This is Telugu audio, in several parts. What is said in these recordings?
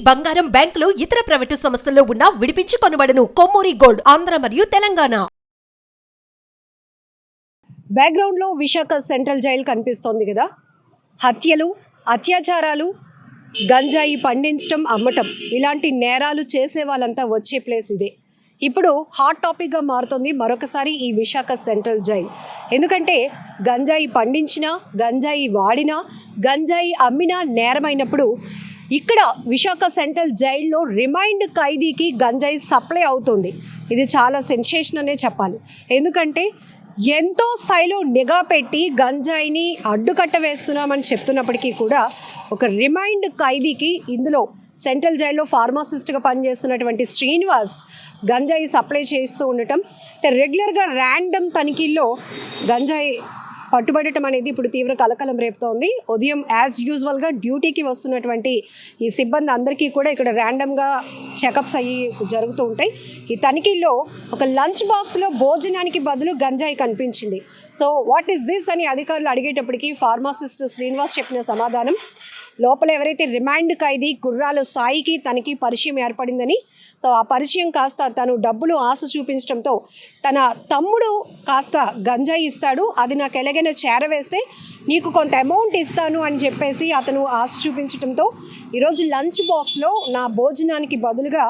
బంగారం, బ్యాంకులు, ఇతర ప్రైవేటు సంస్థల్లో ఉన్న విడిపించి కొనబడును. కొమ్మూరి గోల్డ్, ఆంధ్ర మరియు తెలంగాణ. బ్యాక్గ్రౌండ్లో విశాఖ సెంట్రల్ జైలు కనిపిస్తోంది కదా. హత్యలు, అత్యాచారాలు, గంజాయి పండించడం, అమ్మటం ఇలాంటి నేరాలు చేసే వాళ్ళంతా వచ్చే ప్లేస్ ఇదే. ఇప్పుడు హాట్ టాపిక్గా మారుతుంది మరొకసారి ఈ విశాఖ సెంట్రల్ జైలు. ఎందుకంటే గంజాయి పండించినా, గంజాయి వాడినా, గంజాయి అమ్మినా నేరమైనప్పుడు ఇక్కడ విశాఖ సెంట్రల్ జైల్లో రిమైండ్ ఖైదీకి గంజాయి సప్లై అవుతుంది. ఇది చాలా సెన్సేషన్ అనే చెప్పాలి. ఎందుకంటే ఎంతో స్థాయిలో నిఘా పెట్టి గంజాయిని అడ్డుకట్ట వేస్తున్నామని చెప్తున్నప్పటికీ కూడా ఒక రిమైండ్ ఖైదీకి ఇందులో సెంట్రల్ జైల్లో ఫార్మాసిస్ట్గా పనిచేస్తున్నటువంటి శ్రీనివాస్ గంజాయి సప్లై చేస్తూ ఉండటం, రెగ్యులర్గా ర్యాండమ్ తనిఖీల్లో గంజాయి పట్టుబడటం అనేది ఇప్పుడు తీవ్ర కలకలం రేపుతోంది. ఉదయం యాజ్ యూజువల్గా డ్యూటీకి వస్తున్నటువంటి ఈ సిబ్బంది అందరికీ కూడా ఇక్కడ ర్యాండమ్గా చెకప్స్ అయ్యి జరుగుతూ ఉంటాయి. ఈ తనిఖీల్లో ఒక లంచ్ బాక్స్లో భోజనానికి బదులు గంజాయి కనిపించింది. సో వాట్ ఈస్ దిస్ అని అధికారులు అడిగేటప్పటికీ ఫార్మాసిస్ట్ శ్రీనివాస్ చెప్పిన సమాధానం, లోపల ఎవరైతే రిమాండ్ ఖైదీ గుర్రాల సాయికి తనకి పరిచయం ఏర్పడిందని, సో ఆ పరిచయం కాస్త తను డబ్బులు ఆశ చూపించడంతో తన తమ్ముడు కాస్త గంజాయి ఇస్తాడు, అది నాకు ఎలాగైనా చేరవేస్తే నీకు కొంత అమౌంట్ ఇస్తాను అని చెప్పేసి అతను ఆశ చూపించడంతో ఈరోజు లంచ్ బాక్స్లో నా భోజనానికి బదులుగా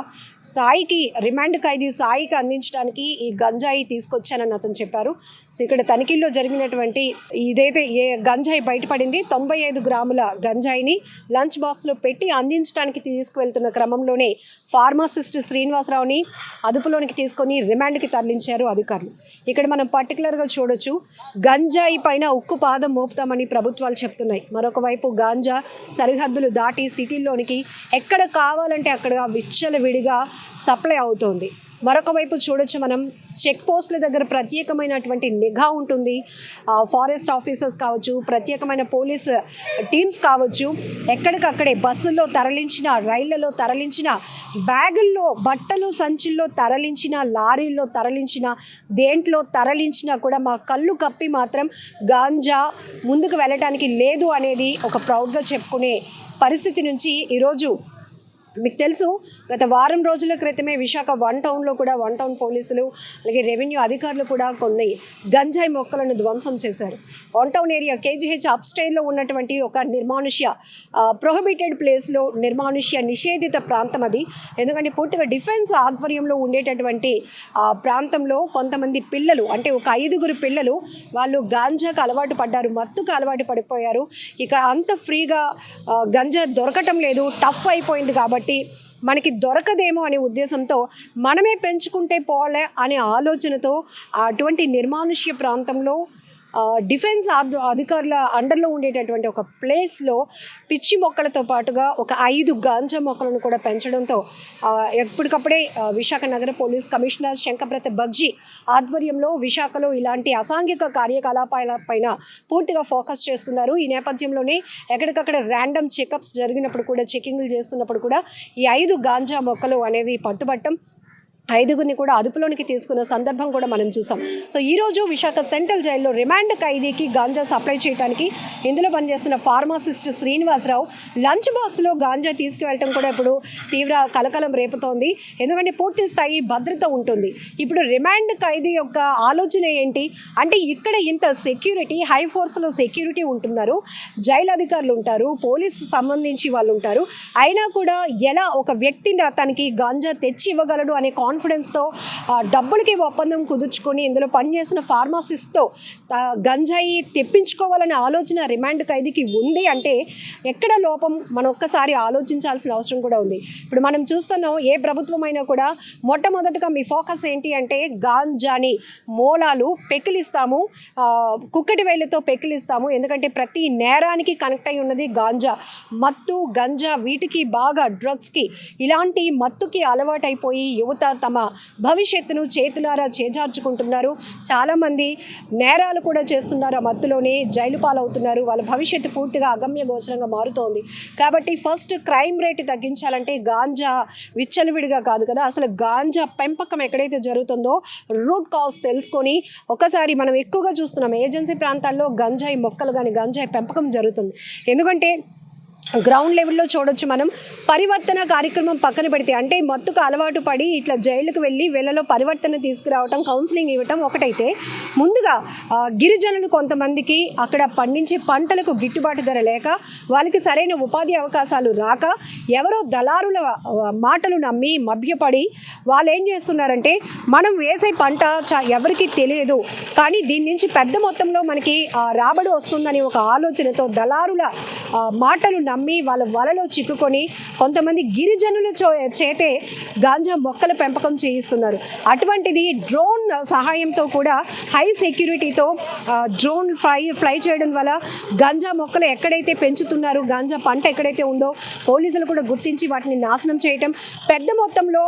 సాయికి, రిమాండ్ ఖైదీ సాయికి అందించడానికి ఈ గంజాయి తీసుకొచ్చానని అతను చెప్పారు. సో ఇక్కడ తనిఖీల్లో జరిగినటువంటి ఇదైతే గంజాయి బయటపడింది. 95 గ్రాముల గంజాయిని లంచ్ బాక్స్లో పెట్టి అందించడానికి తీసుకువెళ్తున్న క్రమంలోనే ఫార్మాసిస్ట్ శ్రీనివాసరావుని అదుపులోనికి తీసుకొని రిమాండ్కి తరలించారు అధికారులు. ఇక్కడ మనం పర్టికులర్గా చూడొచ్చు, గంజాయి పైన ఉక్కు పాదం మోపుతామని ప్రభుత్వాలు చెప్తున్నాయి. మరొక వైపు గాంజా సరిహద్దులు దాటి సిటీల్లోనికి ఎక్కడ కావాలంటే అక్కడ విచ్చలవిడిగా సప్లై అవుతోంది. మరొక వైపు చూడొచ్చు మనం, చెక్ పోస్టుల దగ్గర ప్రత్యేకమైనటువంటి నిఘా ఉంటుంది. ఫారెస్ట్ ఆఫీసర్స్ కావచ్చు, ప్రత్యేకమైన పోలీస్ టీమ్స్ కావచ్చు, ఎక్కడికక్కడే బస్సుల్లో తరలించిన, రైళ్లలో తరలించిన, బ్యాగుల్లో, బట్టలు సంచుల్లో తరలించిన, లారీల్లో తరలించిన, దేంట్లో తరలించినా కూడా మా కళ్ళు కప్పి మాత్రం గాంజా ముందుకు వెళ్ళటానికి లేదు అనేది ఒక ప్రౌడ్గా చెప్పుకునే పరిస్థితి నుంచి ఈరోజు మీకు తెలుసు, గత వారం రోజుల క్రితమే విశాఖ వన్ టౌన్లో కూడా వన్ టౌన్ పోలీసులు అలాగే రెవెన్యూ అధికారులు కూడా కొన్ని గంజాయి మొక్కలను ధ్వంసం చేశారు. వన్ టౌన్ ఏరియా కేజీహెచ్ అప్స్టైర్లో ఉన్నటువంటి ఒక నిర్మానుష్య ప్రొహిబిటెడ్ ప్లేస్లో, నిర్మానుష్య నిషేధిత ప్రాంతం అది. ఎందుకంటే పూర్తిగా డిఫెన్స్ ఆధ్వర్యంలో ఉండేటటువంటి ప్రాంతంలో కొంతమంది పిల్లలు, అంటే ఒక 5గురు పిల్లలు, వాళ్ళు గాంజాకు అలవాటు పడ్డారు, మత్తుకు అలవాటు పడిపోయారు. ఇక అంత ఫ్రీగా గంజా దొరకటం లేదు, టఫ్ అయిపోయింది. కాబట్టి మనకి దొరకదేమో అనే ఉద్దేశంతో మనమే పెంచుకుంటే పోలే అనే ఆలోచనతో అటువంటి నిర్మానుష్య ప్రాంతంలో డిఫెన్స్ అధికారుల అండర్లో ఉండేటటువంటి ఒక ప్లేస్లో పిచ్చి మొక్కలతో పాటుగా ఒక 5 గాంజా మొక్కలను కూడా పెంచడంతో ఎప్పటికప్పుడే విశాఖ నగర పోలీస్ కమిషనర్ శంకబ్రత బగ్జీ ఆధ్వర్యంలో విశాఖలో ఇలాంటి అసాంఘిక కార్యకలాపాలపైన పూర్తిగా ఫోకస్ చేస్తున్నారు. ఈ నేపథ్యంలోనే ఎక్కడికక్కడ ర్యాండమ్ చెకప్స్ జరిగినప్పుడు కూడా, చెకింగ్లు చేస్తున్నప్పుడు కూడా ఈ 5 గాంజా మొక్కలు అనేది పట్టుబట్టం, 5గురిని కూడా అదుపులోనికి తీసుకున్న సందర్భం కూడా మనం చూసాం. సో ఈరోజు విశాఖ సెంట్రల్ జైల్లో రిమాండ్ ఖైదీకి గాంజా సప్లై చేయడానికి ఇందులో పనిచేస్తున్న ఫార్మాసిస్ట్ శ్రీనివాసరావు లంచ్ బాక్స్లో గాంజా తీసుకువెళ్ళటం కూడా ఇప్పుడు తీవ్ర కలకలం రేపుతోంది. ఎందుకంటే పూర్తి స్థాయి భద్రత ఉంటుంది. ఇప్పుడు రిమాండ్ ఖైదీ యొక్క ఆలోచన ఏంటి అంటే, ఇక్కడ ఇంత సెక్యూరిటీ, హై ఫోర్స్లో సెక్యూరిటీ ఉంటున్నారు, జైలు అధికారులు ఉంటారు, పోలీసు సంబంధించి వాళ్ళు ఉంటారు, అయినా కూడా ఎలా ఒక వ్యక్తిని తనకి గాంజా తెచ్చి ఇవ్వగలడు అనే కాన్ఫిడెన్స్తో డబ్బులకి ఒప్పందం కుదుర్చుకొని ఇందులో పనిచేసిన ఫార్మాసిస్ట్తో గంజాయి తెప్పించుకోవాలనే ఆలోచన రిమాండ్ ఖైదీకి ఉంది అంటే ఎక్కడ లోపం మనం ఒక్కసారి ఆలోచించాల్సిన అవసరం కూడా ఉంది. ఇప్పుడు మనం చూస్తున్నాం, ఏ ప్రభుత్వం అయినా కూడా మొట్టమొదటిగా మీ ఫోకస్ ఏంటి అంటే గాంజాని మూలాలు పెకిలిస్తాము, కుక్కటి వేళ్ళతో పెకిలిస్తాము. ఎందుకంటే ప్రతి నేరానికి కనెక్ట్ అయి ఉన్నది గాంజా. మత్తు, గంజా వీటికి బాగా, డ్రగ్స్కి, ఇలాంటి మత్తుకి అలవాటైపోయి యువత తమ భవిష్యత్తును చేతులారా చేజార్చుకుంటున్నారు. చాలామంది నేరాలు కూడా చేస్తున్నారు, ఆ మత్తులోనే జైలు పాలవుతున్నారు. వాళ్ళ భవిష్యత్తు పూర్తిగా అగమ్య గోచరంగా మారుతోంది. కాబట్టి ఫస్ట్ క్రైమ్ రేట్ తగ్గించాలంటే గాంజా విచ్చలవిడిగా కాదు కదా, అసలు గాంజా పెంపకం ఎక్కడైతే జరుగుతుందో రూట్ కాజ్ తెలుసుకొని, ఒకసారి మనం ఎక్కువగా చూస్తున్నాం ఏజెన్సీ ప్రాంతాల్లో గంజాయి మొక్కలు కానీ గంజాయి పెంపకం జరుగుతుంది. ఎందుకంటే గ్రౌండ్ లెవెల్లో చూడొచ్చు మనం. పరివర్తన కార్యక్రమం పక్కన పెడితే, అంటే మత్తుకు అలవాటు పడి ఇట్లా జైలుకు వెళ్ళి వీళ్ళలో పరివర్తన తీసుకురావటం, కౌన్సిలింగ్ ఇవ్వటం ఒకటైతే, ముందుగా గిరిజనులు కొంతమందికి అక్కడ పండించే పంటలకు గిట్టుబాటు ధర లేక, వాళ్ళకి సరైన ఉపాధి అవకాశాలు రాక, ఎవరో దళారుల మాటలు నమ్మి మభ్యపడి వాళ్ళు ఏం చేస్తున్నారంటే, మనం వేసే పంట ఎవరికి తెలియదు కానీ దీని నుంచి పెద్ద మొత్తంలో మనకి రాబడి వస్తుందని ఒక ఆలోచనతో దళారుల మాటలు నమ్మి వాళ్ళ వలలో చిక్కుకొని కొంతమంది గిరిజనుల చేతే గాంజా మొక్కల పెంపకం చేయిస్తున్నారు. అటువంటిది డ్రోన్ సహాయంతో కూడా హై సెక్యూరిటీతో డ్రోన్ ఫ్లై చేయడం వల్ల గాంజా మొక్కలు ఎక్కడైతే పెంచుతున్నారు, గాంజా పంట ఎక్కడైతే ఉందో పోలీసులు కూడా గుర్తించి వాటిని నాశనం చేయటం, పెద్ద మొత్తంలో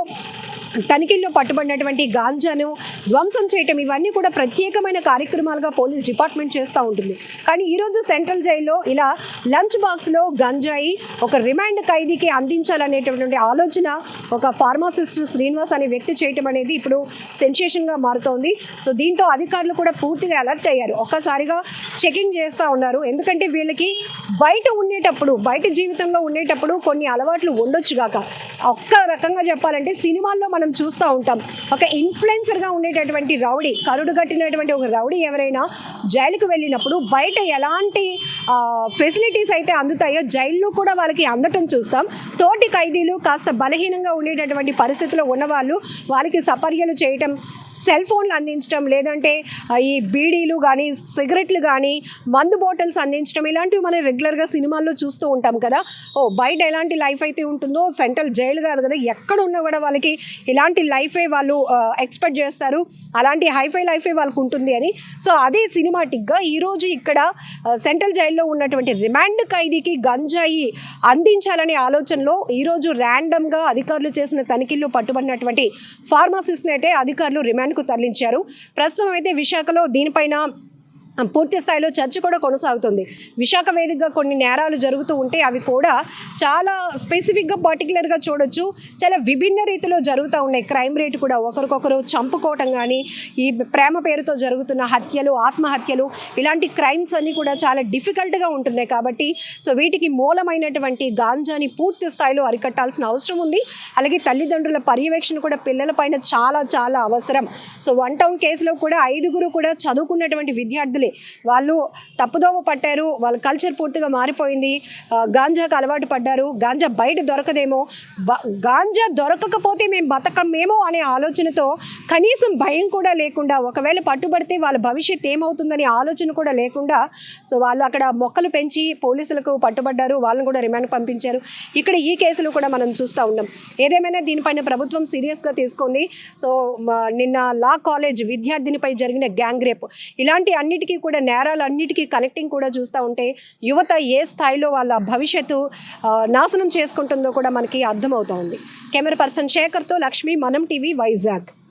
తనిఖీల్లో పట్టుబడినటువంటి గాంజాను ధ్వంసం చేయటం, ఇవన్నీ కూడా ప్రత్యేకమైన కార్యక్రమాలుగా పోలీస్ డిపార్ట్మెంట్ చేస్తూ ఉంటుంది. కానీ ఈరోజు సెంట్రల్ జైల్లో ఇలా లంచ్ బాక్స్లో గంజాయి ఒక రిమాండ్ ఖైదీకి అందించాలనేటటువంటి ఆలోచన ఒక ఫార్మాసిస్ట్ శ్రీనివాస్ అనే వ్యక్తి చేయటం అనేది ఇప్పుడు సెన్సేషన్గా మారుతోంది. సో దీంతో అధికారులు కూడా పూర్తిగా అలర్ట్ అయ్యారు. ఒక్కసారిగా చెకింగ్ చేస్తూ ఉన్నారు. ఎందుకంటే వీళ్ళకి బయట జీవితంలో ఉండేటప్పుడు కొన్ని అలవాట్లు ఉండొచ్చు కాక, ఒక్క రకంగా చెప్పాలంటే సినిమాల్లో మనం చూస్తూ ఉంటాం, ఒక ఇన్ఫ్లుయెన్సర్గా ఉండేటటువంటి రౌడీ, కరుడు కట్టినటువంటి ఒక రౌడీ ఎవరైనా జైలుకు వెళ్ళినప్పుడు బయట ఎలాంటి ఫెసిలిటీస్ అయితే అందుతాయో జైల్లో కూడా వాళ్ళకి అందటం చూస్తాం. తోటి ఖైదీలు కాస్త బలహీనంగా ఉండేటటువంటి పరిస్థితిలో ఉన్నవాళ్ళు వాళ్ళకి సపర్యలు చేయటం, సెల్ ఫోన్లు అందించడం, లేదంటే ఈ బీడీలు కానీ సిగరెట్లు కానీ మందు బాటిల్స్ అందించడం, ఇలాంటివి మనం రెగ్యులర్గా సినిమాల్లో చూస్తూ ఉంటాం కదా. బయట ఎలాంటి లైఫ్ అయితే ఉంటుందో సెంట్రల్ జైలు కాదు కదా, ఎక్కడ ఉన్నా కూడా వాళ్ళకి ఇలాంటి లైఫే వాళ్ళు ఎక్స్పెక్ట్ చేస్తారు, అలాంటి హైఫై లైఫే వాళ్ళకు ఉంటుంది అని. సో అదే సినిమాటిక్గా ఈరోజు ఇక్కడ సెంట్రల్ జైల్లో ఉన్నటువంటి రిమాండ్ ఖైదీకి గంజాయి అందించాలనే ఆలోచనలో ఈరోజు ర్యాండమ్గా అధికారులు చేసిన తనిఖీల్లో పట్టుబడినటువంటి ఫార్మాసిస్ట్ని అయితే అధికారులు రిమాండ్కు తరలించారు. ప్రస్తుతం అయితే విశాఖలో దీనిపైన పూర్తి స్థాయిలో చర్చ కూడా కొనసాగుతుంది. విశాఖ వేదికగా కొన్ని నేరాలు జరుగుతూ ఉంటే అవి కూడా చాలా స్పెసిఫిక్గా పర్టికులర్గా చూడొచ్చు, చాలా విభిన్న రీతిలో జరుగుతూ ఉన్నాయి. క్రైమ్ రేట్ కూడా ఒకరికొకరు చంపుకోవటం కానీ, ఈ ప్రేమ పేరుతో జరుగుతున్న హత్యలు, ఆత్మహత్యలు, ఇలాంటి క్రైమ్స్ అన్నీ కూడా చాలా డిఫికల్ట్గా ఉంటున్నాయి. కాబట్టి సో వీటికి మూలమైనటువంటి గాంజాని పూర్తి స్థాయిలో అరికట్టాల్సిన అవసరం ఉంది. అలాగే తల్లిదండ్రుల పర్యవేక్షణ కూడా పిల్లలపైన చాలా చాలా అవసరం. సో 1 టౌన్ కేసులో కూడా 5 కూడా చదువుకున్నటువంటి విద్యార్థులే, వాళ్ళు తప్పుదోవ పట్టారు, వాళ్ళ కల్చర్ పూర్తిగా మారిపోయింది, గాంజాకు అలవాటు పడ్డారు, గాంజా బయట దొరకదేమో, గాంజా దొరకకపోతే మేము బతకమేమో అనే ఆలోచనతో కనీసం భయం కూడా లేకుండా, ఒకవేళ పట్టుబడితే వాళ్ళ భవిష్యత్తు ఏమవుతుందనే ఆలోచన కూడా లేకుండా సో వాళ్ళు అక్కడ మొక్కలు పెంచి పోలీసులకు పట్టుబడ్డారు, వాళ్ళని కూడా రిమాండ్ పంపించారు. ఇక్కడ ఈ కేసులు కూడా మనం చూస్తూ ఉన్నాం. ఏదేమైనా దీనిపైన ప్రభుత్వం సీరియస్గా తీసుకుంది. సో నిన్న లా కాలేజ్ విద్యార్థినిపై జరిగిన గ్యాంగ్ రేప్, ఇలాంటి అన్నిటికీ కూడా నేరాలన్నిటికీ కనెక్టింగ్ కూడా చూస్తూ ఉంటే యువత ఏ స్థాయిలో వాళ్ళ భవిష్యత్తు నాశనం చేసుకుంటుందో కూడా మనకి అర్థమవుతోంది. కెమెరా పర్సన్ శేఖర్తో లక్ష్మి, మనం టీవీ, వైజాగ్.